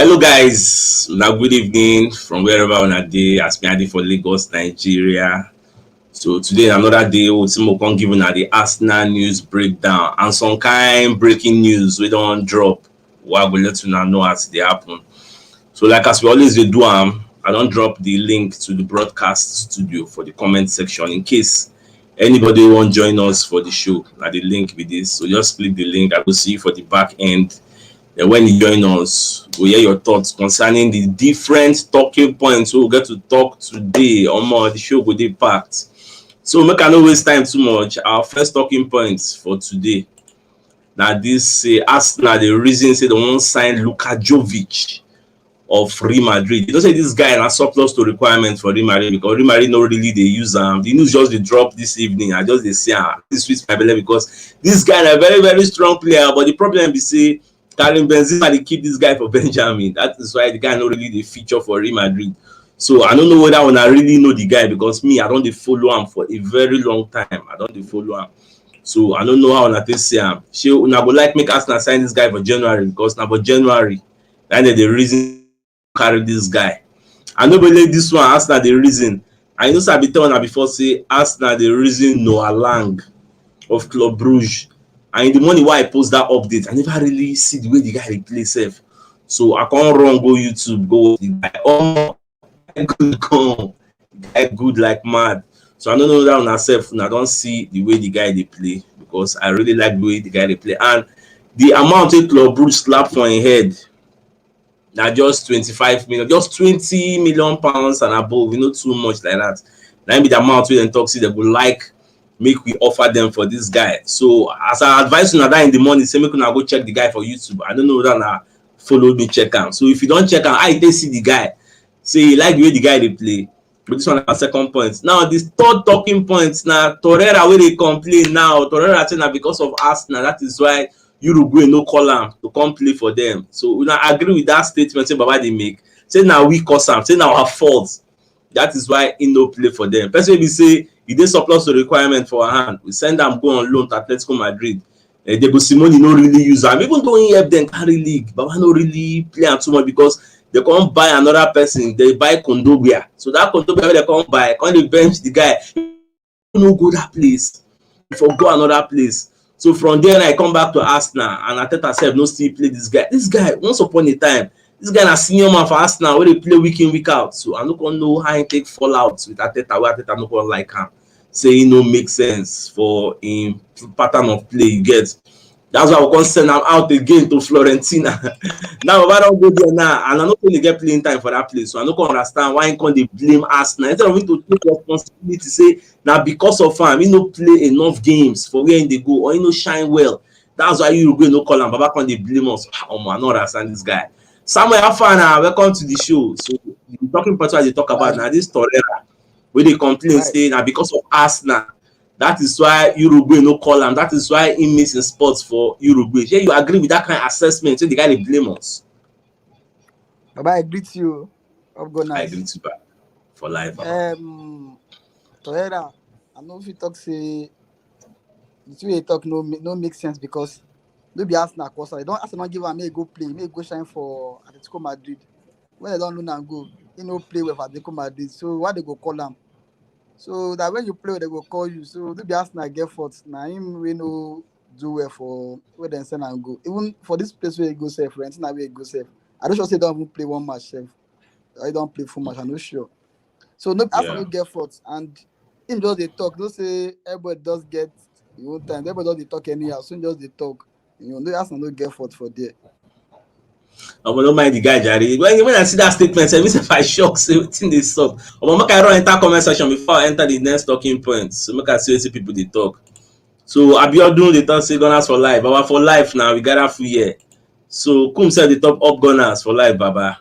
Hello guys, now good evening from wherever on a day as me for Lagos, Nigeria. So today another day we can give una the Arsenal news breakdown and some kind breaking news we don't drop. We go let you know as they happen. So like as we always dey do I don't drop the link to the broadcast studio for the comment section in case anybody want join us for the show. Now the link with this. So just click the link. I will see you for the back end. And when you join us, we'll hear your thoughts concerning the different talking points we'll get to talk today. Or more, the show will be packed. So make I no waste time too much. Our first talking points for today. Now this say Arsenal the reason say they won't sign Luka Jovic of Real Madrid. You don't say this guy na surplus to requirement for Real Madrid because Real Madrid no really they use the news just they drop this evening. I just they say this sweet my belly because this guy is a very very strong player, but the problem is say Karim Benzema they keep this guy for Benjamin. That is why the guy not really the feature for Real Madrid. So I don't know whether I really know the guy because me I don't dey follow him for a very long time. I don't dey follow him. So I don't know how una take say am. Shey una go like make Arsenal sign this guy for January because now for January that is the reason carry this guy. I no believe this one Arsenal the reason. I know I be tell una before say Arsenal the reason Noah Lang of Club Brugge. And in the morning why I post that update, I never really see the way the guy dey play sef. So I can't run go YouTube go watch the guy. Oh, good come. The guy good like mad. So I don't know that una sef una don see the way the guy dey play because I really like the way the guy dey play and the amount wey Club Brugge slap for him head na just 25 million, just 20 million pounds and above, too much like that. Na be the amount wey dem talk say dem go like make we offer them for this guy. So as I advise una that in the morning, say make una go check the guy for YouTube. I don't know whether na follow me check am. So if you don't check am, how you take see the guy? Say you like the way the guy dey play. But this one na second point. Now this third talking point na Torreira wey dey complain now. Torreira say na because of Arsenal. That is why Uruguay no call am to come play for them. So una agree with that statement say Baba dey make. Say na we cause am. Say na our fault. That is why he no play for them. Person wey be say e dey surplus to requirement for our hand. We send am go on loan to Atletico Madrid. Diego Simone no really use am. Even though he help them carry league, Baba no really play am too much because they come buy another person. They buy Kondogbia. So that Kondogbia wey they come buy, come dey bench the guy. No go that place. For go another place. So from there I come back to Arsenal and Arteta sef no still play this guy. This guy once upon a time, this guy na senior man for Arsenal wey dey play week in week out. So I no come know how he take fall out with Arteta wey Arteta no come like am. Say e no make sense for him pattern of play you get. That's why we come send am out again to Florentina. Now Baba don go there now and I no really get playing time for that place. So I no come understand why he come dey blame Arsenal instead of him to take responsibility say na because of am he no play enough games for where he dey go or he no shine well. That's why Uruguay no call am. Baba come dey blame us. Omo, I no understand this guy. Samuel Afana, welcome to the show. So the talking point wey I dey talk about na this Torreira wey dey complain say na because of Arsenal. That is why Uruguay no call am. That is why he miss in sports for Uruguay. Shey you agree with that kind of assessment? Say the guy dey blame us. Baba, I greet you. I agree to that for life. Torreira, I know if you talk say the way you talk no make sense because maybe Arsenal cause they don't Arsenal give am make go play, make go shine for Atletico Madrid. When they don't loan and go, he no play with Atletico Madrid. So why they go call him? So that when you play, they go call you. So maybe Arsenal get fault. Now him we no do well for where they send and go. Even for this place where he go safe, Florentina where he go safe. I don't sure say they don't even play one match safe. I don't play full match. I'm not sure. So no Arsenal no get fault and him just they talk. Don't say everybody does get your own time. Everybody does they talk anyhow. So just they talk. No Arsenal no get fault for there. Don't mind the guy, Jerry. When I see that statement, I mean if I shock, say wetin dey sup. Make I run enter comment section before I enter the next talking point. So make I see wetin people dey talk. So Abiodun dey talk say Gunners for life. Baba for life now, we gather full year. So Kum said dey talk up Gunners for life, Baba.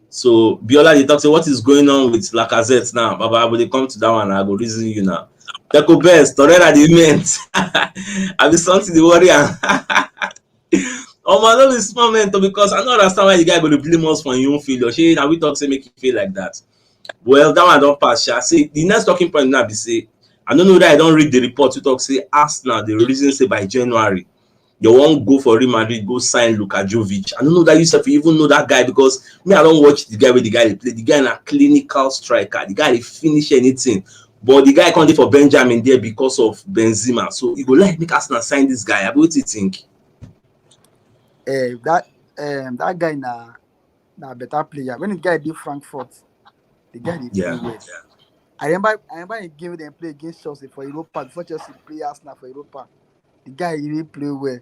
So Biola dey talk say what is going on with Lacazette now, Baba. I will come to that one. I go reason you now. Deco best, Torreira the meant. I be something dey worry am. I know this moment because I don't understand why the guy going to blame us for your own failure. Shey na we talk say make you feel like that. Well, that one don't pass. Say the next talking point now be say I don't know that I don't read the report. You talk say Arsenal the reason say by January you won't go for Real Madrid, go sign Luka Jovic. I don't know that you even know that guy, because me, I don't watch the guy where the guy they play. The guy in a clinical striker. The guy they finish anything. But the guy can't do for Benjamin there because of Benzema. So you go like make Arsenal sign this guy. What do you think? That that guy na better player. When the guy did Frankfurt, the guy they play Yeah. well. I remember he gave them play against Chelsea for Europa before Chelsea play Arsenal for Europa. The guy really play well.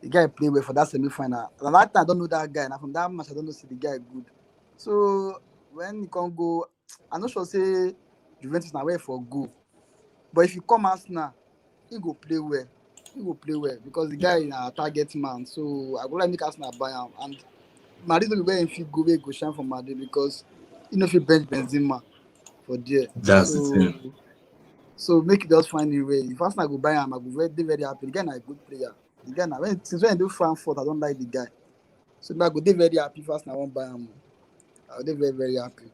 The guy play well for that semi-final. And that time I don't know that guy. Now from that match I don't know see the guy good. So when he can't go, I'm not sure say Juventus now where for go. But if you come Arsenal, he go play well. He go play well because the guy is a target man. So I go like make Arsenal buy him. And Madrid will be where if you go, where he go shine for Madrid because you know if you bench Benzema for there. That's the So thing. so make it just find a way. If Arsenal go buy him, I go very happy. The guy na a good player. The guy now since when I do Frankfurt, I don't like the guy. So I go very happy if Arsenal won't buy him. I'll be very happy.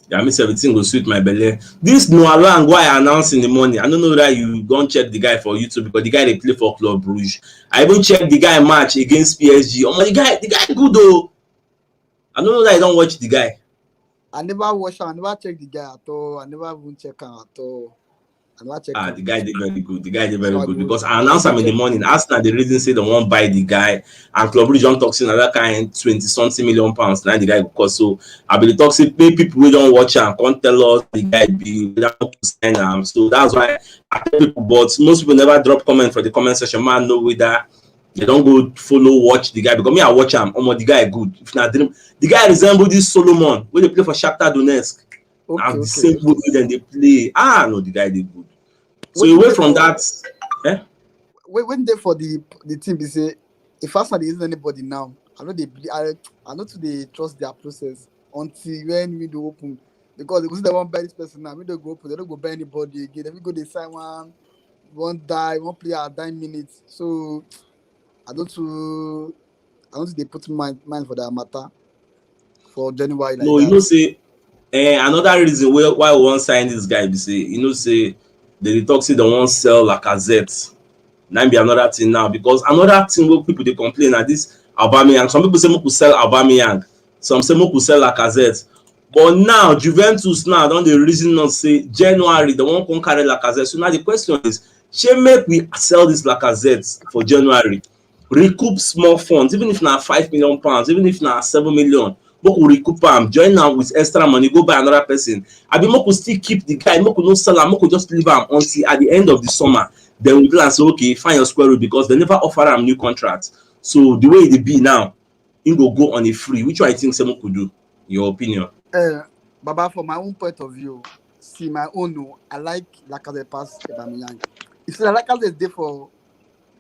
Yeah, I miss everything go sweet my belly. This Noah Lang why I announced in the morning. I don't know that you don't check the guy for YouTube because the guy they play for Club Brugge. I even checked the guy match against PSG. Oh my, the guy good though. I don't know that I don't watch the guy. I never watch him. I never check the guy at all. I never even check him at all. I never check him. The guy did very good. The guy did So very good because I I go announced him in the check him. morning. Arsenal the reason say they won't buy the guy, and Club Brugge don't talk another kind 20-something million pounds. Now the guy go cost. So I believe talk say pay people we don't watch and can't tell us the guy be we don't want to sign him. So that's why I tell people, but most people never drop comment for the comment section. Man, know whether they don't go follow watch the guy because me I watch him. The guy good. If not dream, the guy resemble this Solomon when they play for Shakhtar Donetsk. Now Okay, the okay. same way then they play. No, the guy they good. So Waiting away there from for that, eh? waiting there for the team. They say if Arsenal dey use anybody now, I know they I know to they trust their process until when we do open because they go say they won't buy this person now. We don't go open. They don't go buy anybody again. Then we go they sign one die, one player at 9 minutes. So I don't think they put mind for that matter for January like No, you know that. say another reason why we wan sign this guy be say say they dey talk say they wan sell Lacazette. Na be another thing now because another thing wey people dey complain na this Aubameyang. Some people say make we sell Aubameyang, some say make we sell Lacazette. But now Juventus now don dey reason us say January they wan come carry Lacazette. So now the question is, shey make we sell this Lacazette for January, recoup small funds, even if na £5 million, even if na 7 million, make we recoup am, join am with extra money, go buy another person. Abi make we still keep the guy, make we no sell am, make we just leave am until at the end of the summer. Then we plan say okay, find your square root because they never offer am new contract. So the way e dey be now, im go on a free. Which one you think say make we do? Your opinion? Baba, from my own point of view, see my own, no, I like Lacazette pass Aubameyang. If Lacazette dey for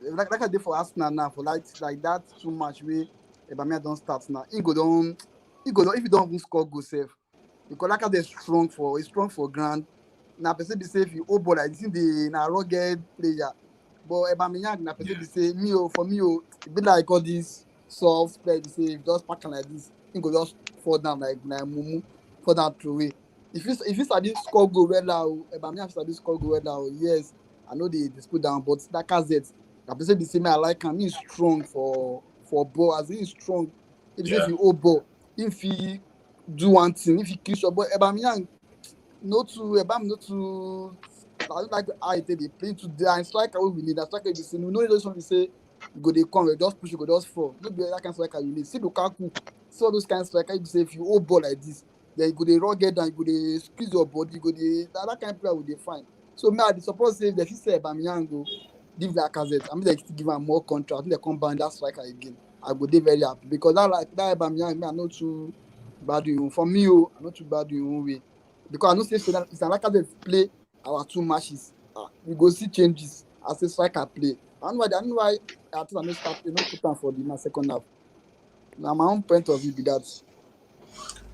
Lacazette dey for Arsenal now for like that too much way Aubameyang don't start now. He go don if he don't even score go save because Lacazette is strong for ground. Now person be say if you hold ball like this, the na rugged player. But Aubameyang na person be say for me it be like all this soft play. Be say if you just pack am like this, he go just fall down like mumu, fall down through away. If you sabi score goal well now, Aubameyang sabi score goal well now. Yes, I know they dispute down, but Lacazette na person be say me I like him. He's strong for ball, as he's strong. If you say if Yeah. you hold ball, if he do one thing, if he kill shot, but Aubameyang no too. I don't like how he take dey play today. And striker wey we need, na striker be say we no need those one be say you go dey come, you just push, you go just fall. No be that kind of striker you need. See Lukaku, see all those kind of striker be say if you hold ball like this, then you go dey rugged down, you go dey squeeze your body, you go dey that kind of player we dey find. So me I dey suppose say if dem fit sell Aubameyang go give Lacazette, I mean they still give am more contract, make dem come ban that striker again. I go dey very happy because that Aubameyang me I no too bad you for me I no too bad you way. Because I know say if Lacazette play our two matches, we go see changes as a striker play. I don't know why I think I no start, no put am for the second half. Now my own point of view be that.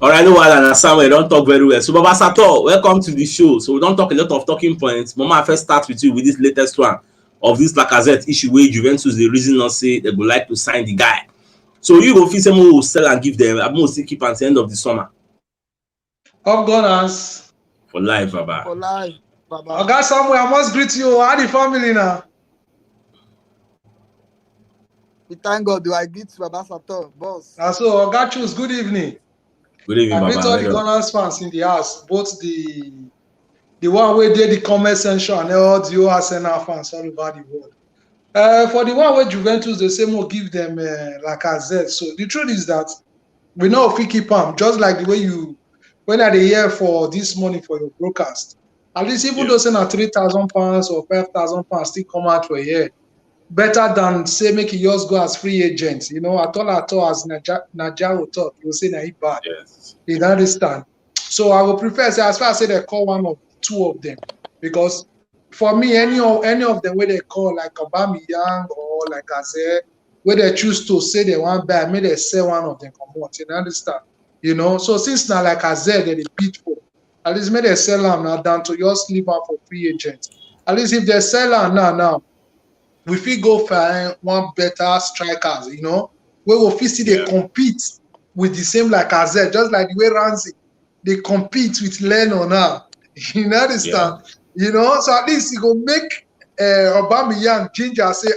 Alright, no wahala, na Samuel don talk very well. So Baba Sato, welcome to the show. So we don talk a lot of talking points. Mama, I first start with you with this latest one of this Lacazette issue wey Juventus dey reason us say they go like to sign the guy. So you go feel say we will sell and give them, abi we still keep am till end of the summer Up Gunners. for life, Baba. For life, Baba. Oga Samuel, I must greet you. How the family now? We thank God. Do I greet Baba Sato, boss? And so, Oga Choose, good evening. Good evening, I greet Baba. all the Gunners fans in the house, both the one where did the comment section and all the Arsenal fans all over the world. For the one where Juventus, they say more give them like a Z. So the truth is that we know if we keep them, just like the way you, when I here for this money for your broadcast, at least even though say na £3,000 or £5,000 still come out for a year, better than say make you just go as free agent. You know, at all as Naja will talk, you will say na he bad. Yes. You understand? So I would prefer say as far as say they call one of two of them, because for me any of them where they call like Young or like I say where they choose to say they want buy, may they sell one of them come out. You understand? You know, so since now like I said they bid for, at least may they sell them now down to just leave out for free agent. At least if they sell them now we fit go find one better strikers, you know, where we fit see they compete with the same like Azet, just like the way Ramsey they compete with Leno now. You understand? You know, so at least it go make Aubameyang ginger say,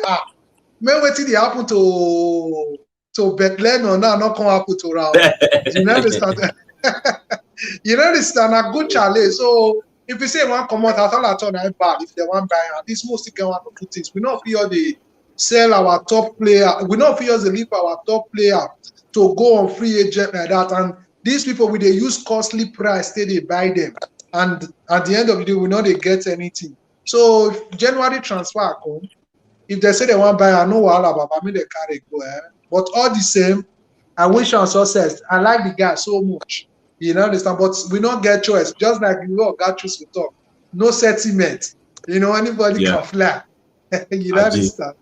man, wetin dey happen to Bet Leno now, not come happen to Ram. You understand? You understand? A good challenge. So if you say one come out, I thought na bad. If they want buy, at least most can one or two things. We not feel they sell our top player. We not feel they leave our top player to go on free agent like that. And these people with they use costly price, they buy them. And at the end of the day, we know they get anything. So if January transfer come, if they say they want buy, I know what about me they carry go. But all the same, I wish am success. I like the guy so much. You know, understand? But we don't get choice. Just like you all got choose to talk. No sentiment. You know, anybody can fly. You know, understand?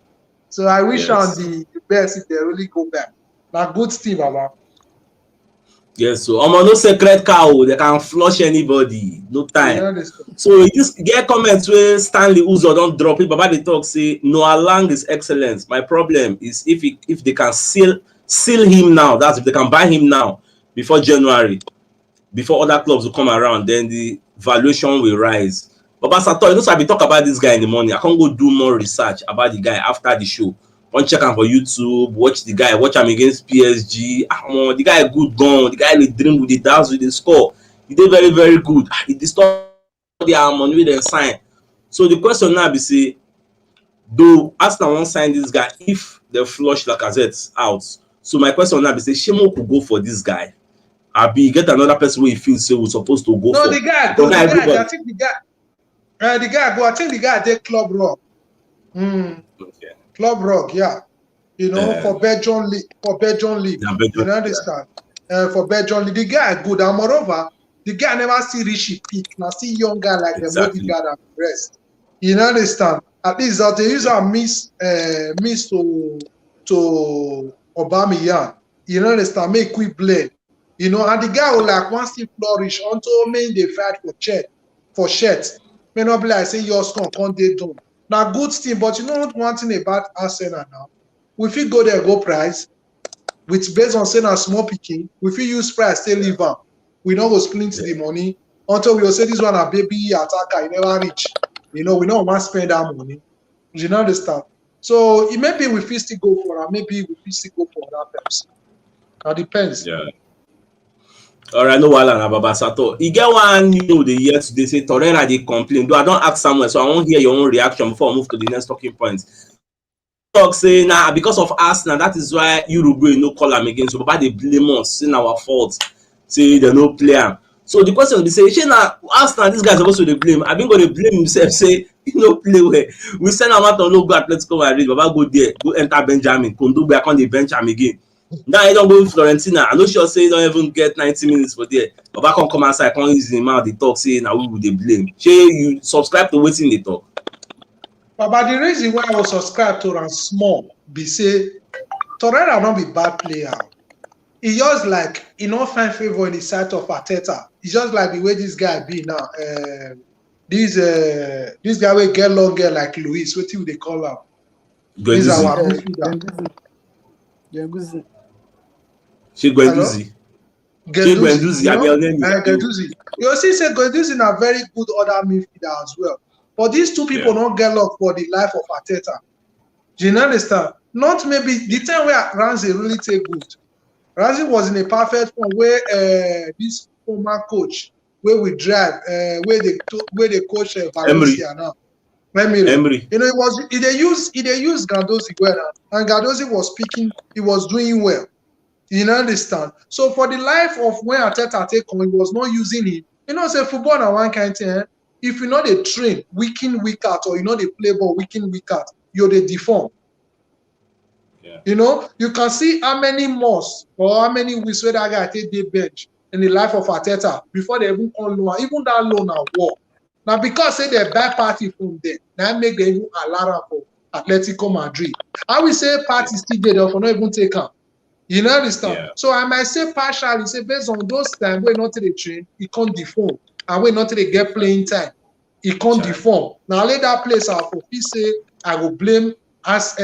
So I wish on the best if they really go back. Now, good Steve, Baba. Yes, so no secret cow, they can flush anybody, no time. So this get comments where Stanley Uzo don't drop it, Baba they talk say Noah Lang is excellent. My problem is if they can seal him now, that's if they can buy him now before January, before other clubs will come around, then the valuation will rise. Baba Sato, you know, so I be talk about this guy in the morning. I can't go do more research about the guy after the show. One check am for YouTube, watch the guy, watch him against PSG. The guy good gone. The guy dey dream with the dance with the score. He did very, very good. He disturb their money with dem sign. So the question now be say, though Arsenal wan sign this guy if they flush Lacazette out. So my question now be say, Shemo could go for this guy. Abi get another person wey he feel say we supposed to go for. No, the guy go. I think the guy go. I think the guy dey Club Rock. Okay. Club Rock, yeah. You know, for Belgium League. You understand? For Belgium League. The guy good. And moreover, the guy never see Rishi peak. Now see young guy like the Odegaard and the rest. You understand? At least that they use a miss to Aubameyang. You understand? Make quick blade. You know, and the guy will like once he flourish until main they fight for shirt. May not be like say yours can't they do. Now good thing, but you know one thing about Arsenal now. We fit go there, go price, which based on saying a small picking, we fit use price, still leave am. We don't go split the money until we will say this one a baby attacker, he never reach. You know, we don't want to spend that money. You know understand? So it maybe we fit still go for that, maybe we fit still go for that person. That depends. Yeah. All right, no wahala na Baba Sato. E get one new dey hear today say Torreira dey complain. Though I don ask Samuel, so I wan hear your own reaction before I move to the next talking point. Talk say na because of Arsenal, that is why Uruguay no call am again. So Baba dey blame us, say na our fault, say dem no play am. So the question be say, shey na Arsenal this guy suppose to dey blame? I been go dey blame himself say he no play well. We send am out on no go Atletico Madrid, Baba go there, go enter Benjamin, Kondogbia come dey bench am again. Now he don't go with Florentina. I no sure say he don't even get 90 minutes for there. Baba come outside, come use him mouth, they talk, say now we will they blame. Shey you subscribe to wetin they talk? Baba, the reason why I was subscribed to and small be say Torreira not be bad player. He just like he not find favor in the sight of Arteta. It's just like the way this guy be now. This guy will get longer like Luis. What do they call him? This is our midfielder. Guendouzi. Guendouzi. You see, say Guendouzi is a very good other midfielder as well. But these two people don't get luck for the life of Arteta. Do you understand? Not maybe the time where Ramsey really take good. Ramsey was in a perfect form where this former coach, where we drive, where they coach Emery, Valencia now, Emery. Emery. You know, they use Gandozi well now, and Gandozi was speaking, he was doing well. You understand? So for the life of when Arteta take on, he was not using him. You know, say football na one kind thing. Eh? If you know they train week in, week out, or you know they play ball week in, week out, you're the deform. Yeah. You know, you can see how many months or how many weeks where that guy take the bench in the life of Arteta before they even come loan. Even that loan now war. Now because say they buy party from them, now make them even alarm for Atletico Madrid. I will say party still there for not even take up. You know understand? Yeah. So I might say partially, say based on those times where not to the train, it can't deform. And when not to the get playing time, it can't deform. Now let that place out for he say I will blame as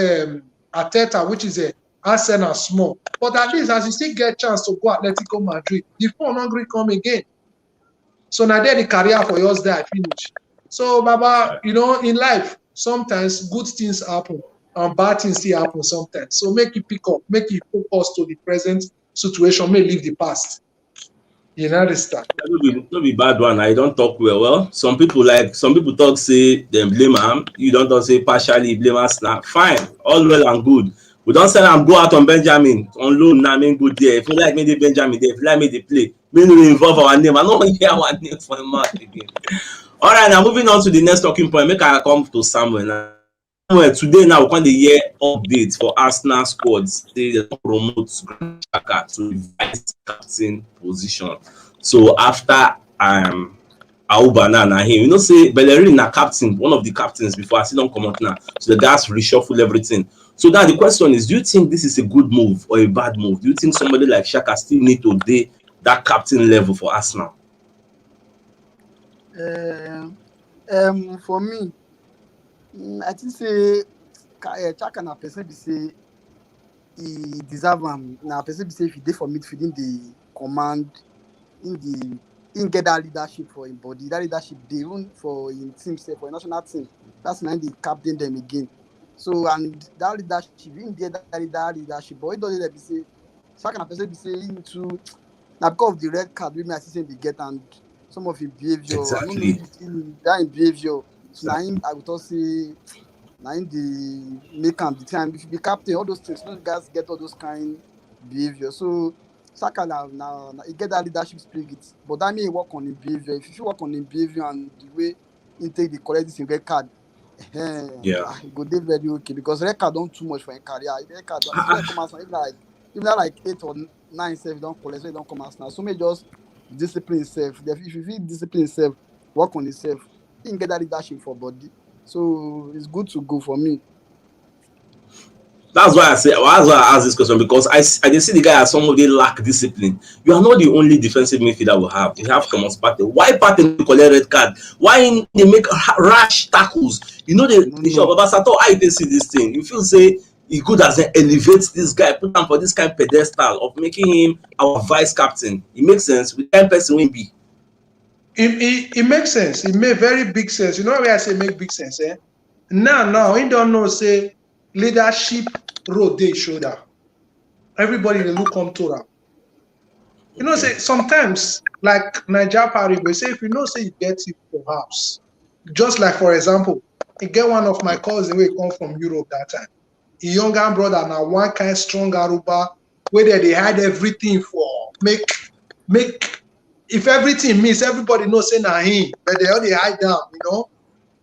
Arteta, which is a Arsenal small. But at least as you still get chance to go Atletico Madrid, the phone not going come again. So now there the career for yours there finish. So Baba, you know, in life, sometimes good things happen and bad things still happen sometimes. So make it pick up, make it focus to the present situation, may leave the past. You understand? No be bad one. I don't talk well. Well, some people talk say them blame am. You don't talk say partially blame us now. Fine, all well and good. We don't sell am go out on Benjamin on loan now. Mean good there. If you like me the Benjamin there, if you like me the play, me no involve our name. I no wan hear our name for the mouth again. All right, now moving on to the next talking point. Make I come to Samuel now. Samuel, today now we come the year update for Arsenal squad. Say they promote Granit Xhaka to the vice captain position. So after Auba now na him, you know say Bellerin na captain, one of the captains before I see don comot now. So the guys reshuffle everything. So now the question is, do you think this is a good move or a bad move? Do you think somebody like Xhaka still need to dey that captain level for Arsenal? For me, I think say Chaka na person be say he deserve am. Na person be say if he dey for midfield, in the command, in get that leadership for him body. That leadership dey even for him team, say for a national team. That's when they captain them again. So and that leadership, he get that leadership, but he doesn't let me say Chaka na person be say into now because of the red card wey me I see say they get and some of his behaviour. I don't know Exactly. if that in behaviour. So now him I would also say now in the make am the time if you be captain, all those things, those guys get all those kind behaviour. So Saka now he get that leadership spirit, but that mean he work on his behaviour. If you work on his behaviour and the way he take the collect this red card, Yeah. he go dey very okay because red card don too much for him career. Red card see where come out even like 8 or 9 sef don collect, so he don come out now. So may just discipline himself. If you fit discipline himself, work on himself, he can get that leadership for body. So it's good to go for me. That's why I ask this question, because I dey see the guy as somebody lack discipline. You are not the only defensive midfielder we have. You have Thomas Partey. Why Partey collect red card? Why they make rash tackles? You know the show of Babasato. How you dey see this thing? You feel say e good as dem elevate this guy, put am for this kind of pedestal of making him our vice captain. It makes sense with the kind person wey he be. It makes sense. It make very big sense. You know why I say make big sense, eh? Now, he don't know, say, leadership road dey shoulder. Everybody dey look come to am. You know, say, sometimes, like Naija Paribas, say, if you know, say, you get it for house. Just like, for example, you get one of my cousins wey come from Europe that time. A younger brother, now one kind strong Aruba, where they hide everything for, make if everything miss, everybody knows say na him, but they only hide down, you know.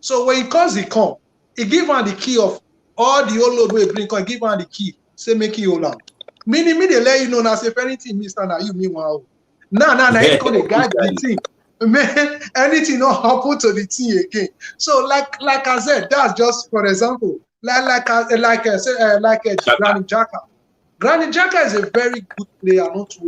So when he calls, he come. He give am the key of all the old load wey bring come. Give am the key. Say make he hold am. Meaning me they let you know now. Say if anything miss, now you me one. Now he come the guide the thing. Man, anything not happen to the thing again. So like I said, that's just for example. Like Granit Xhaka. Granit Xhaka is a very good player, not two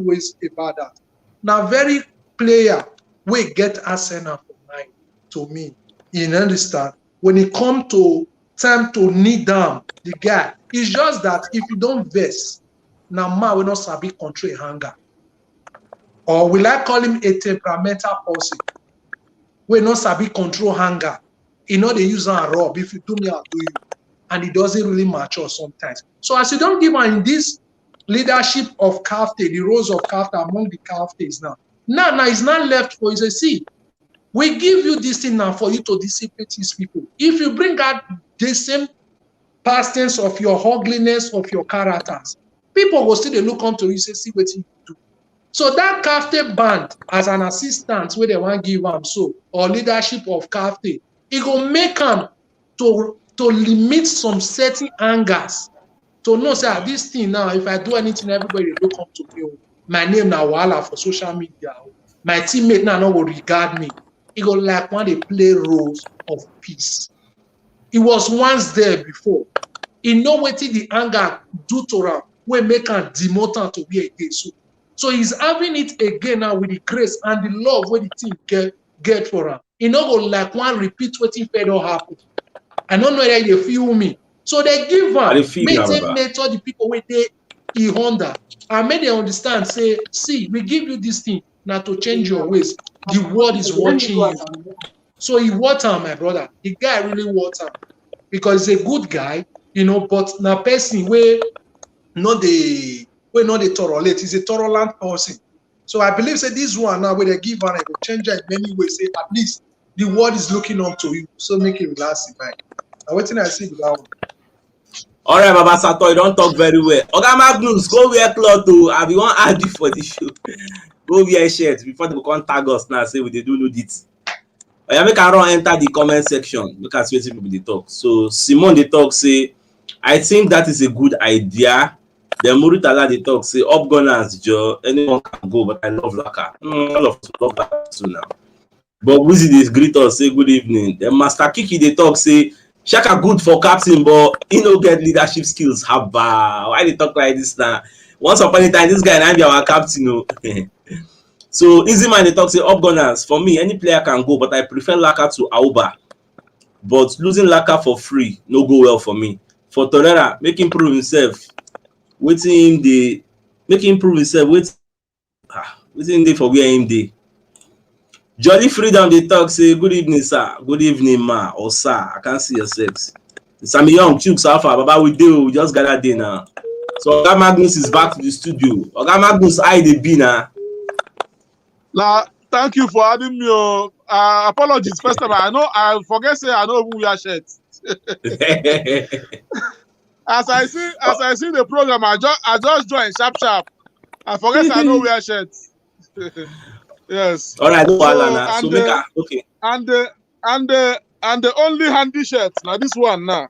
ways about that. Now, very player we get Arsenal for mind to me. You understand? When it come to time to kneel down, the guy, it's just that if you don't vex, now man will not sabi control hunger. Or will I call him a temperamental person? We not sabi control hunger. You know they use and rob. If you do me, I'll do you. and it doesn't really mature sometimes. So as you don't give am in this leadership of Kafte, the roles of Kafte among the Kaftes now it's not left for you to see. We give you this thing now for you to discipline these people. If you bring out the same past tense of your ugliness of your characters, people will still look unto you say, see what you do. So that Kafte band as an assistant where they want to give them so or leadership of Kafte, it will make them to limit some certain angers. To know say this thing now, if I do anything, everybody look up to me. My name now wahala for social media. My teammate now no will regard me. He go like when they play roles of peace. He was once there before. He know wetin the anger do to am wey make am demote am to where e dey so. So he's having it again now with the grace and the love wey the team get for am. He no go like one repeat wetin fair don happen. I don't know whether you feel me. So they give am, make take mentor the people wey dey e under and make them understand say, see, we give you this thing now to change your ways. The world is watching you. So he want am, my brother. The guy really want am because he's a good guy, you know, but na person wey no dey tolerate. He's a tolerant person. So I believe say this one now where they give am, it will change in many ways. Say at least the world is looking up to you. So make it relax in mind. Now wetin I see with that one. All right, Baba Sato, you don't talk very well. Oga Magnus, go wear cloth o. I be wan add you for the show. Go wear shirt before they come tag us now. Say we dey do nudity. Oya make I run enter the comment section. Make I see wetin people dey talk. So Simon dey talk say, I think that is a good idea. Then Muritala dey talk say, up gunners, Joe. Anyone can go, but I love Laka. All of us love Laka too now. But Wizzy dey greet us say good evening. Then Master Kiki dey talk say, Shaka good for captain, but he no get leadership skills. Haba, why they talk like this now? Once upon a time, this guy na be our captain. No. So Easy Man they talk say up gunners. For me, any player can go, but I prefer Laka to Auba. But losing Laka for free no go well for me. For Torreira, make him prove himself. Waiting the make him prove himself. Waiting day for where him dey. Jolly Freedom they talk say good evening sir, good evening ma or sir, I can't see your sex. Sammy Young, Chooks Alpha, Baba we do, we just gather there now. So Oga Magnus is back to the studio. Oga Magnus, how dey be now? Now, thank you for adding me. Apologies. First time I forget say I know even wear shirt. As I see the program, I just joined sharp. I forget say I know wear shirt. Yes. All right, no wahala. So make a okay. And the only handy shirt now this one now.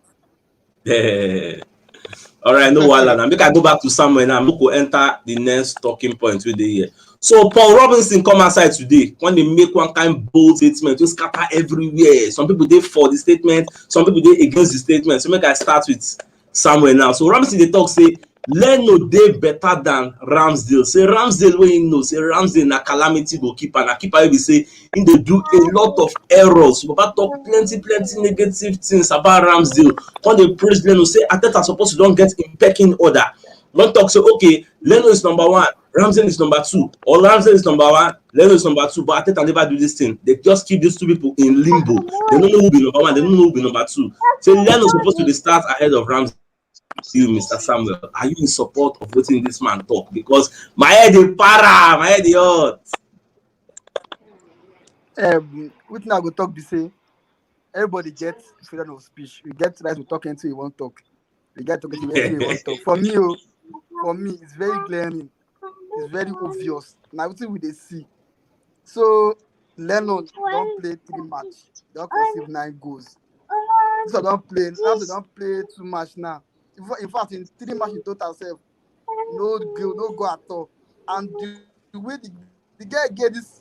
All right, no wahala. Now make I go back to somewhere now. Make we enter the next talking point with the year. So Paul Robinson come outside today when they make one kind bold statement, just scatter everywhere. Some people they for the statement, some people they against the statement. So make I start with somewhere now. So Robinson they talk say Leno dey better than Ramsdale. Say Ramsdale wey you know, say Ramsdale na calamity goalkeeper. Na keeper wey be say he dey do a lot of errors. Baba talk plenty negative things about Ramsdale. When they praise Leno, say Arteta supposed to don't get in pecking order. Don't talk say okay, Leno is number one, Ramsdale is number two, or Ramsdale is number one, Leno is number two. But Arteta never do this thing. They just keep these two people in limbo. They don't know who be number one. They don't know who be number two. Say Leno supposed to start ahead of Ramsdale. You, Mr. Samuel, are you in support of letting this man talk? Because my head is para, my head is hot. Wetin I go talk be say everybody gets freedom of speech. You get right to talk until you want talk. You get talk until you want talk. For me, it's very glaring. It's very obvious. Now wetin we dey see. So Lennon don't play 3 matches. Don't conceive 9 goals. This one don't play. Now they don't play too much now. In fact, in 3 matches in total, no goal at all. And the way the guy get this,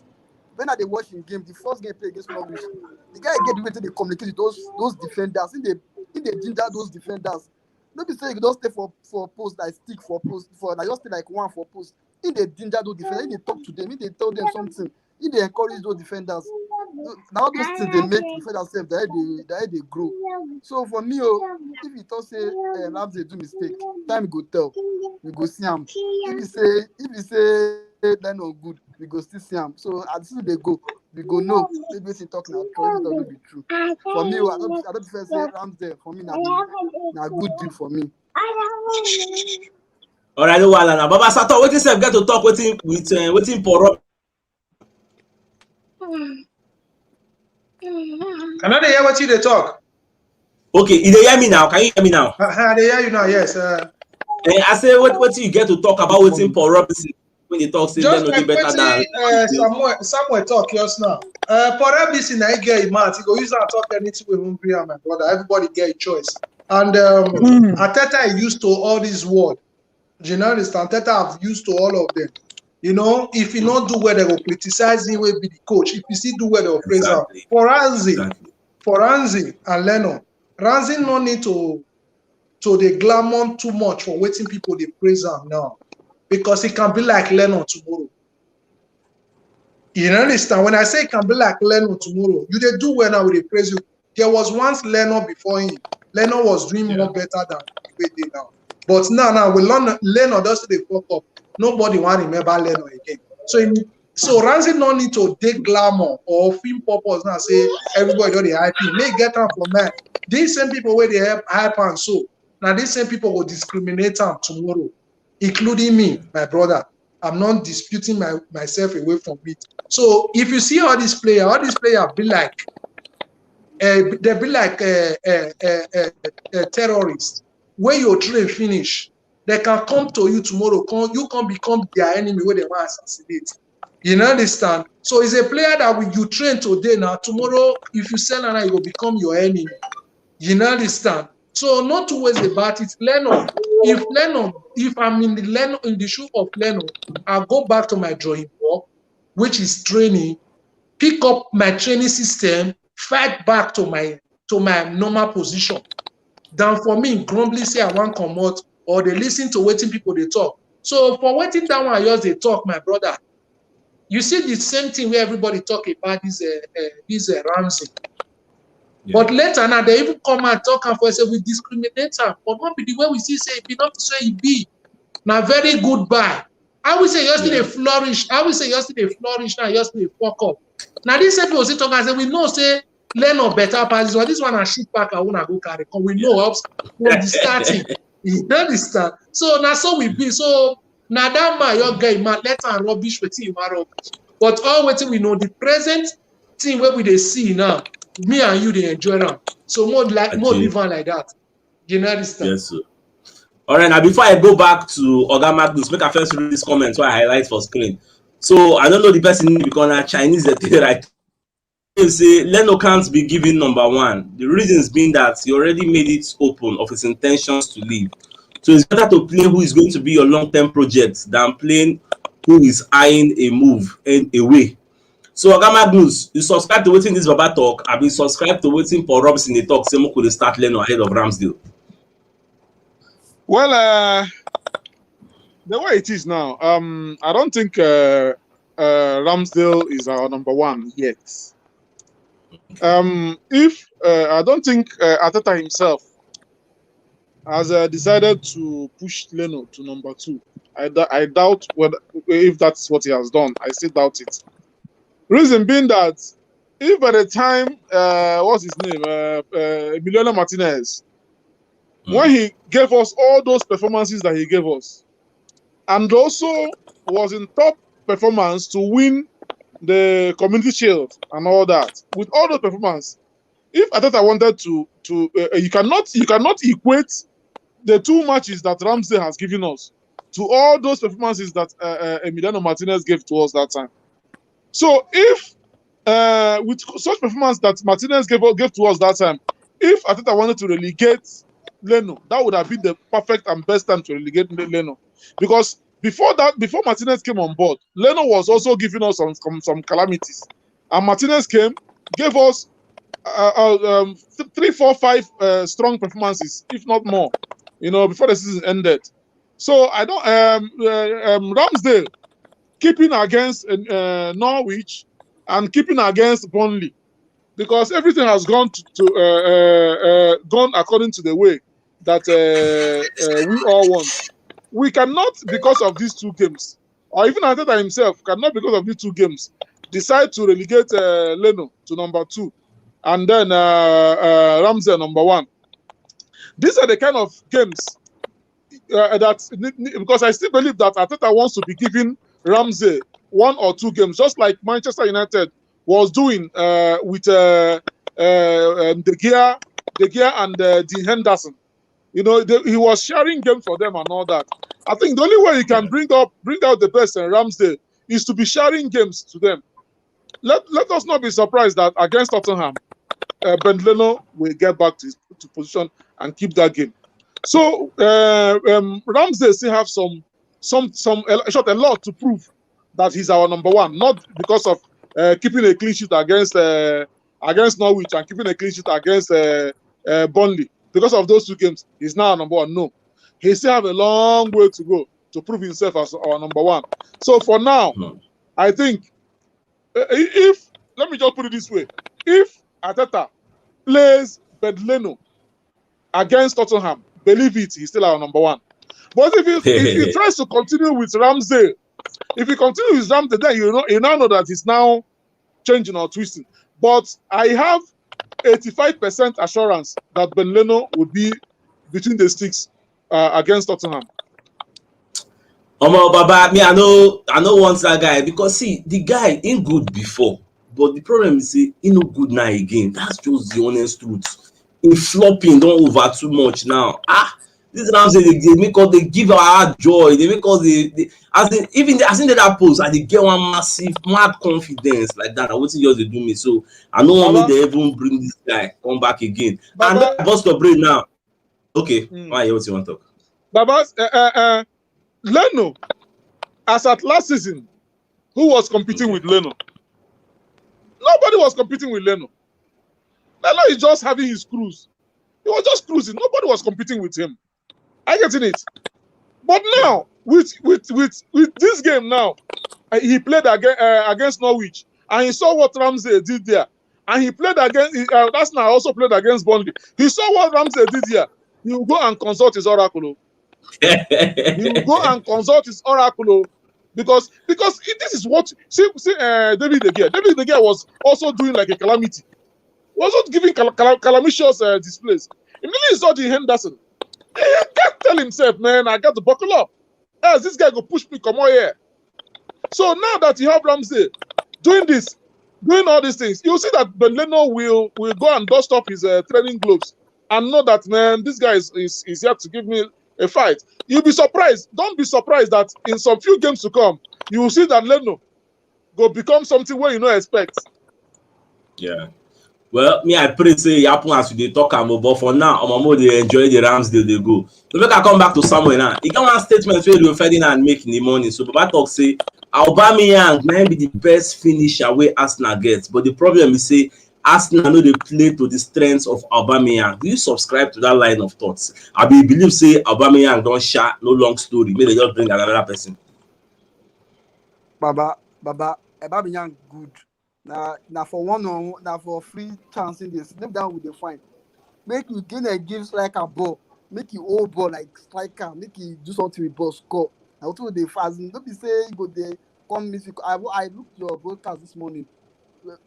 when they watch in game, the first game play against Norwich, the guy get the way they communicate with those defenders. In they ginger those defenders. Nobody say you don't stay for post, like stick for post, for like just stay like one for post. In they ginger those defenders, in they talk to them, in they tell them something, in they encourage those defenders. Now those things they make defenders self that they grow. So for me, if you talk say Ramsey do mistake, time go tell, we go see him. If you say they're not good, we go still see him. So as soon as they go, we go know maybe we talk now true, it not be true. For me, I don't prefer say Ramsdale. For me, na good deal for me. Alright, no wahala now. Baba Sato, wetin sef get to talk wetin with wetin for Rob? Can I hear what you they talk? Okay, you dey hear me now? Can you hear me now? They hear you now, yes. I say wetin you get to talk about wetin for Robinson when they talk say Just Leno dey like better than Samuel talk just now. For everything I get a man, he go use that talk anything we won't be my brother. Everybody get a choice. And Ateta is used to all this word. You know, understand? Ateta have used to all of them. You know, if he not do well, they will criticize him, will be the coach. If he still do well, they will praise him. exactly. For Ranzi and Leno, Ranzi no need to the glamour too much for waiting people they praise him now. Because it can be like Leno tomorrow. You understand? When I say it can be like Leno tomorrow, you they do well now with the praise you. There was once Leno before him. Leno was doing more better than the way they now. But now we learn Leno does the fuck up. Nobody want to remember Leno again. So Ramsey no need to take glamour or film purpose now say everybody do the hype. May get them from man. These same people where they help hype and so now these same people will discriminate them tomorrow, including me, my brother. I'm not disputing myself away from it. So if you see all these players be like they be like terrorists. Where your train finish, they can come to you tomorrow. You can become their enemy where they want to assassinate. You understand? So it's a player that you train today now. Tomorrow, if you sell and it will become your enemy. You understand? So not to waste about it. If I'm in the shoe of Leno, I'll go back to my drawing board, which is training, pick up my training system, fight back to my normal position. Than for me, grumbly say I want come out or they listen to waiting people they talk. So for waiting that one, I just they talk, my brother. You see the same thing where everybody talk about this Ramsey. Yeah. But later now they even come and talk and for say we discriminate her, but not be the way we see say it be not to say it be. Now very goodbye. I will say yesterday flourish. I will say yesterday flourish now, yesterday fuck up. Now this people say talk and say we know say learn of better passes, or this one I shoot back I wanna go carry. Come we know ups from the starting. You understand? So now so we be so now that man your guy man let her rubbish with him rubbish. But all waiting we know the present thing where we they see now, me and you they enjoy them. So more live on like that. You understand? Yes, sir. All right, now before I go back to Oga Magnus, make I first read this comment so I highlight for screen. So I don't know the person because a Chinese right. Say Leno can't be given number one. The reasons being that he already made it open of his intentions to leave. So it's better to play who is going to be your long-term project than playing who is eyeing a move and away. So Oga Magnus, you subscribe to wetin this Baba talk. I been subscribe to wetin Paul Robinson dey talk. Say we could start Leno ahead of Ramsdale. Well, the way it is now, I don't think Ramsdale is our number one yet. If I don't think Ateta himself has decided to push Leno to number two. I doubt if that's what he has done. I still doubt it. Reason being that if by the time what's his name, Emiliano Martinez, when he gave us all those performances that he gave us, and also was in top performance to win the Community Shield and all that, with all those performances, if Ateta wanted to you cannot equate the two matches that Ramsey has given us to all those performances that Emiliano Martinez gave to us that time. So if with such performance that Martinez gave to us that time, if Ateta wanted to relegate Leno, that would have been the perfect and best time to relegate Leno, because before Martinez came on board, Leno was also giving us some calamities, and Martinez gave us 3, 4, 5 strong performances, if not more, before the season ended. So I don't Ramsdale keeping against Norwich and keeping against Burnley, because everything has gone gone according to the way that we all want. We cannot, because of these two games, or even Ateta himself cannot, because of these two games, decide to relegate Leno to number 2, and then Ramsey number 1. These are the kind of games because I still believe that Arteta wants to be giving Ramsey 1 or 2 games, just like Manchester United was doing with De Gea and Dean Henderson. You know, he was sharing games for them and all that. I think the only way you can bring out the best in Ramsey is to be sharing games to them. Let us not be surprised that against Tottenham, Ben Leno will get back to position and keep that game. So Ramsey still have a lot to prove that he's our number 1, not because of keeping a clean sheet against Norwich and keeping a clean sheet against Burnley. Because of those 2 games, he's now number 1. No, he still have a long way to go to prove himself as our number 1. So for now, I think if, let me just put it this way, if Arteta plays Ben Leno against Tottenham, believe it, he's still our number 1. But if he tries to continue with Ramsey, then you now know that he's now changing or twisting. But I have 85% assurance that Ben Leno would be between the sticks against Tottenham. Baba, me, I know want that guy because see, the guy ain't good before, but the problem is he no good now again. That's just the honest truth. In flopping, don't over too much now. This Ramsey they make us, they give our heart joy. They make us as in that post, and they get one massive mad confidence like that. What you just they do me, so I know want me they even bring this guy come back again. Baba, and that bust your brain now. Okay, why what you want to talk? Baba, Leno, as at last season, who was competing with Leno? Nobody was competing with Leno. Leno is just having his cruise. He was just cruising. Nobody was competing with him. I get in it. But now, with this game now, he played against Norwich, and he saw what Ramsey did there. And he played against, Arsenal also played against Burnley. He saw what Ramsey did there. He will go and consult his oracle. He will go and consult his oracle. Because this is what, see David De Gea. David De Gea was also doing like a calamity. He was not giving calamitous displays. Immediately he saw Dean Henderson. He can't tell himself, man, I got to buckle up. Else this guy go push me, come on here. So now that you have Ramsey doing all these things, you'll see that Ben Leno will go and dust off his training gloves and know that, man, this guy is here to give me a fight. You'll be surprised. Don't be surprised that in some few games to come, you will see that Leno go become something where you don't expect. Yeah. Well, me, I pray say happen as we talk about, but for now, they enjoy the Ramsdale they go. So make I come back to Samuel now. He got one statement where Rio Ferdinand make in the morning. So Baba talk say Aubameyang might be the best finisher where Arsenal gets, but the problem is say Arsenal know they play to the strengths of Aubameyang. Do you subscribe to that line of thoughts? I believe say Aubameyang don't share no long story. Maybe they just bring another person. Baba, Aubameyang good. Now for for free chance in this, slip down with the fine. Make you give striker ball, make you old ball like striker, make you do something with ball score. I told the fast. Don't be say you go there come miss. I looked your broadcast this morning.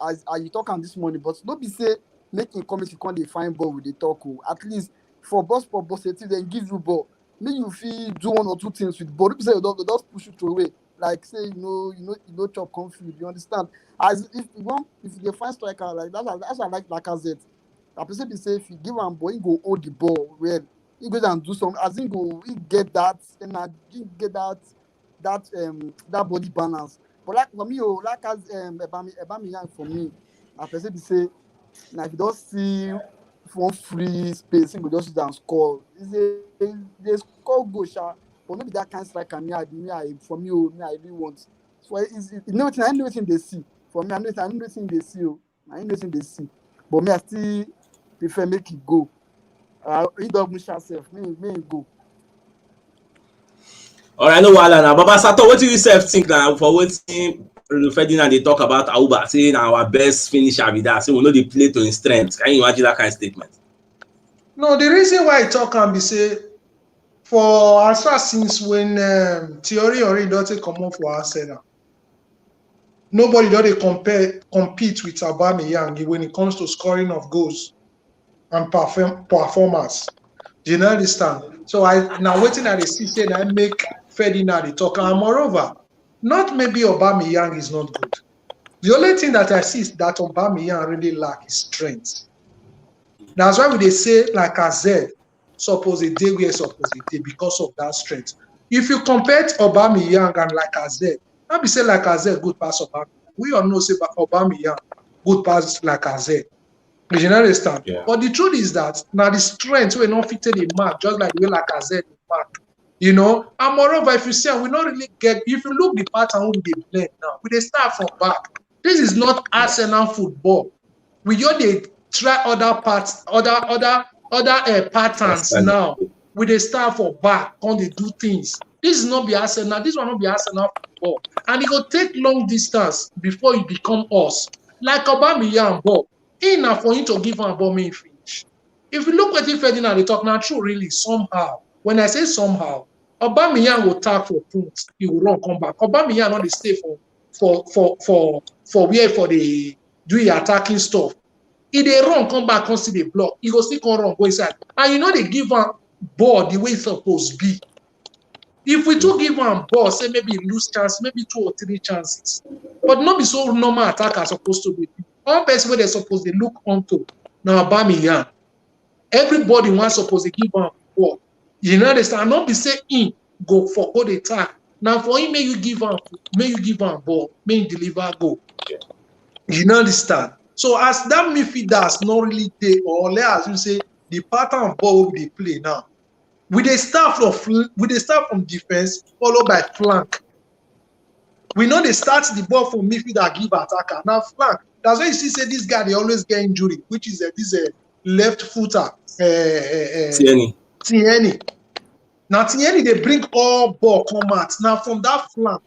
As you talk on this morning, but don't be say making comments you can't define ball with the talk. At least for boss then give you ball. Make you feel do 1 or 2 things with ball. Don't be say they just push you away. Like say you know chop confused. You understand? As if they find striker like that's I like Lacazette. I person be say if you give him ball, he go hold the ball well. He goes and do some. As he get that energy, get that body balance. But like for me, like as Aubameyang for me, I person be say now if you don't see one free space, he go just sit and score. They score goal, but not be that kind of striker. For me, I really want. So I know what they see. For me, I know what they see. I know what they see. But me, I still prefer make it go. He don't push yourself. Me go. All right, no wahala now. Baba Sato, what do you self think now for wetin Ferdinand they talk about Auba saying our best finisher with that? Say we know they play to his strength. Can you imagine that kind of statement? No, the reason why I talk can be say for as far since when Theory already don't come up for Arsenal. nobody don't they compete with Aubameyang when it comes to scoring of goals and performance. Do you understand? So I now waiting at the see and I make Ferdinand the talk. And moreover, not maybe Aubameyang is not good. The only thing that I see is that Aubameyang really lack is strength. That's why they say like Lacazette suppose a day where suppose a day because of that strength. If you compare Aubameyang and Lacazette, not be say Lacazette good pass Aubameyang. We all know say Aubameyang good pass Lacazette. You understand? Yeah. But the truth is that now the strength we're not fitted in mark, just like the way Lacazette mark. You know, and moreover, if you see, we not really get. If you look the pattern who they blend now, we they start from back. This is not Arsenal football. We just they try other parts, other patterns now. We they start for back, when they do things. This is not be Arsenal. This will not be Arsenal football, and it will take long distance before it become us. Like Aubameyang ball, enough for him to give him a ball main finish. If you look at it, Ferdinand, they talk now true really somehow. When I say somehow, Aubameyang will tag for points. He will run, come back. Aubameyang not stay for where for the do the attacking stuff. If they run, come back, come see the block. He go still come run, go inside. And you know they give him ball the way it's supposed to be. If we do give him ball, say maybe lose chance, maybe 2 or 3 chances. But not be so normal attacker supposed to be. All person where they're supposed to look onto now Aubameyang. Everybody wants supposed to give him ball. You understand? Not be say him go for the attack. Now for him, may you give him ball, may you deliver goal. Yeah. You understand? So as that midfielders not really take, or as you say, the pattern of ball they play now. We they start from defense, followed by flank. We know they start the ball from midfielder, give attacker. Now flank. That's why you see say this guy they always get injury, which is this left footer. Tierney. Now Tierney they bring all ball come out. Now from that flank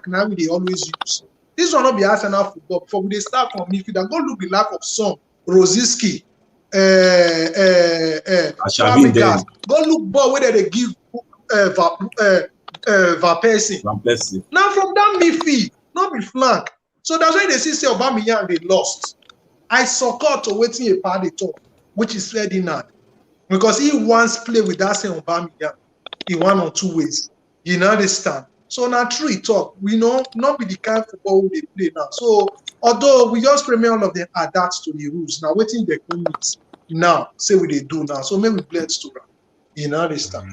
now they always use. This will not be Arsenal football. Before we start from midfielder, go look the lack of Son, Rosiski, Fabregas. Go look ball where they give Van Persie. Now from that midfield, not be flank. So that's why they say Aubameyang they lost. I support to waiting a party talk, which is Ferdinand, because he once play with that same Aubameyang in 1 or 2 ways. You understand? So now true talk, we know not be the kind of football they play now. So although we just premier all of them adapt to the rules, now waiting the comments now say what they do now. So maybe bless to them. You understand?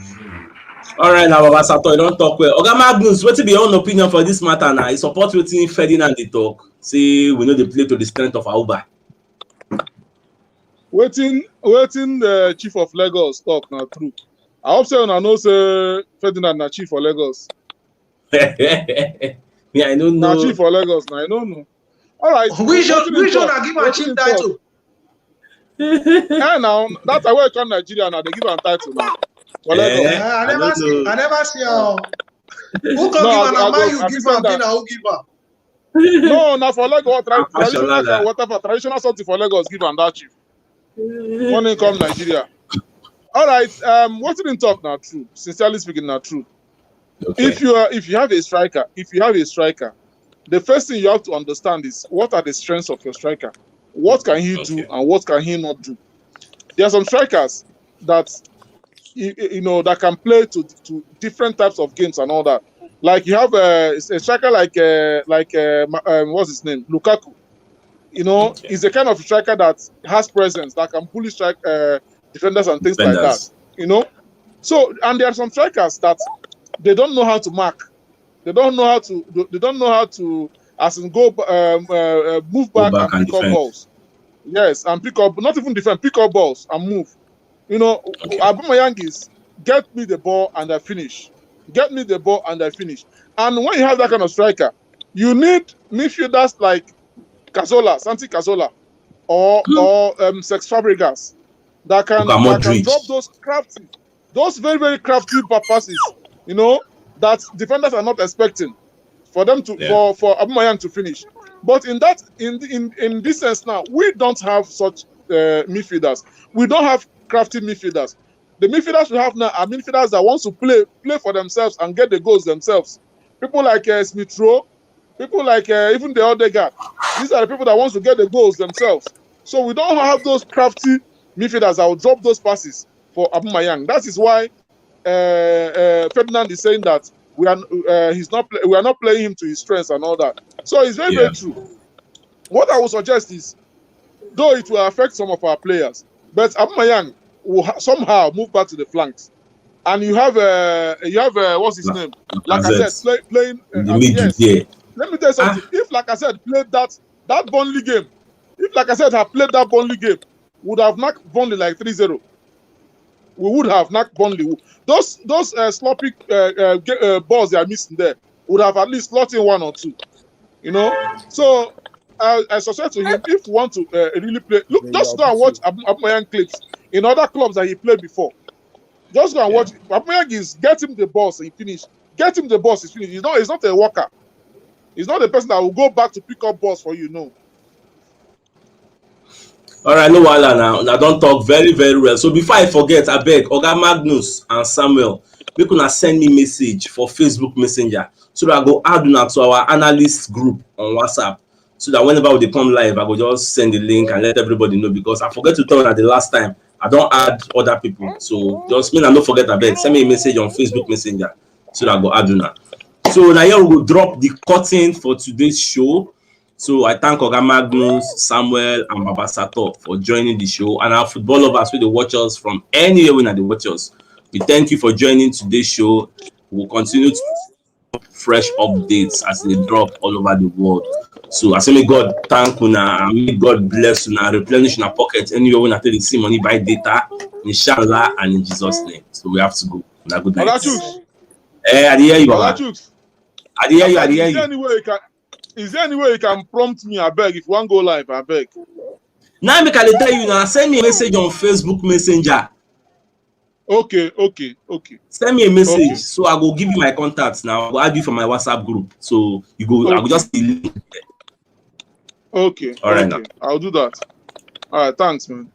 All right, now Baba Sato, you don't talk well. Oga Magnus, what's your own opinion for this matter now? You support waiting Ferdinand they talk. See, we know they play to the strength of Auba. Waiting the chief of Lagos talk now true. I hope so. I know say Ferdinand na chief for Lagos. Yeah, I don't know. Na chief for Lagos. Now I don't know. All right. Which one I give a chief title? Yeah, now that's why I come Nigeria now. They give a title now. For Lagos. I never see how. Who can give an man you give am? Who give am? No, now for Lagos, traditional something for Lagos give am that chief. When they come Nigeria. All right. What didn't talk now? True. Sincerely speaking, now true. Okay. If you have a striker, the first thing you have to understand is what are the strengths of your striker. What can he do and what can he not do? There are some strikers that you know that can play to different types of games and all that. Like you have a striker like what's his name, Lukaku. You know, he's the kind of striker that has presence that can bully strike defenders and things like that. You know, so and there are some strikers that they don't know how to mark. They don't know how to as in go move back and pick up balls. Yes, and pick up, not even defend, pick up balls and move. You know, Aubameyang is get me the ball and I finish. Get me the ball and I finish. And when you have that kind of striker, you need midfielders like Santi Cazorla, or Cesc Fabregas that can drop those crafty, those very, very crafty passes, you know, that defenders are not expecting for them to for Aubameyang to finish. But in this sense now, we don't have such midfielders. We don't have crafty midfielders. The midfielders we have now are midfielders that want to play for themselves and get the goals themselves. People like Smith Rowe, People like even the other guy. These are the people that wants to get the goals themselves. So we don't have those crafty midfielders that will drop those passes for Aubameyang. That is why Ferdinand is saying that we are we are not playing him to his strengths and all that. So it's very, very true. What I would suggest is, though it will affect some of our players, but Aubameyang will somehow move back to the flanks, and you have what's his name? Like I said, playing yes. Let me tell you something. If, like I said, played that Burnley game, if, like I said, have played that Burnley game, would have knocked Burnley like 3-0. We would have knocked Burnley. Those sloppy balls they are missing there would have at least slotted in 1 or 2. You know, so I suggest to him, if you want to really play, look, just go and watch Aubameyang clips in other clubs that he played before. Just go and watch. Aubameyang is get him the ball, so he finish. Get him the ball, he's finished. He's not a worker. He's not the person that will go back to pick up balls for you. No. All right, no wahala now. I don't talk very, very well. So before I forget, I beg Oga Magnus and Samuel, make una send me message for Facebook Messenger so that I go add una to our analyst group on WhatsApp. So that whenever they come live, I go just send the link and let everybody know, because I forget to tell you at the last time. I don't add other people. So just mean I don't forget, I beg. Send me a message on Facebook Messenger so that I go add una. So now here we will drop the curtain for today's show. So I thank Oga Magnus, Samuel, and Baba Sato for joining the show, and our football lovers with the watchers from anywhere when they watch us. We thank you for joining today's show. We'll continue to fresh updates as they drop all over the world. So I say may God thank una, and may God bless una, replenish una pocket anywhere when I tell you see money buy data, inshallah, and in Jesus' name. So we have to go. Una good night. I hear you, Baba. I hear you. Is there any way you can prompt me? I beg, if you want to go live, I beg. Now make I tell you now. Send me a message on Facebook Messenger. Okay. Send me a message, so I will give you my contacts now. I will add you for my WhatsApp group. So you go. I will just link there. Okay. All right now. I'll do that. All right. Thanks, man.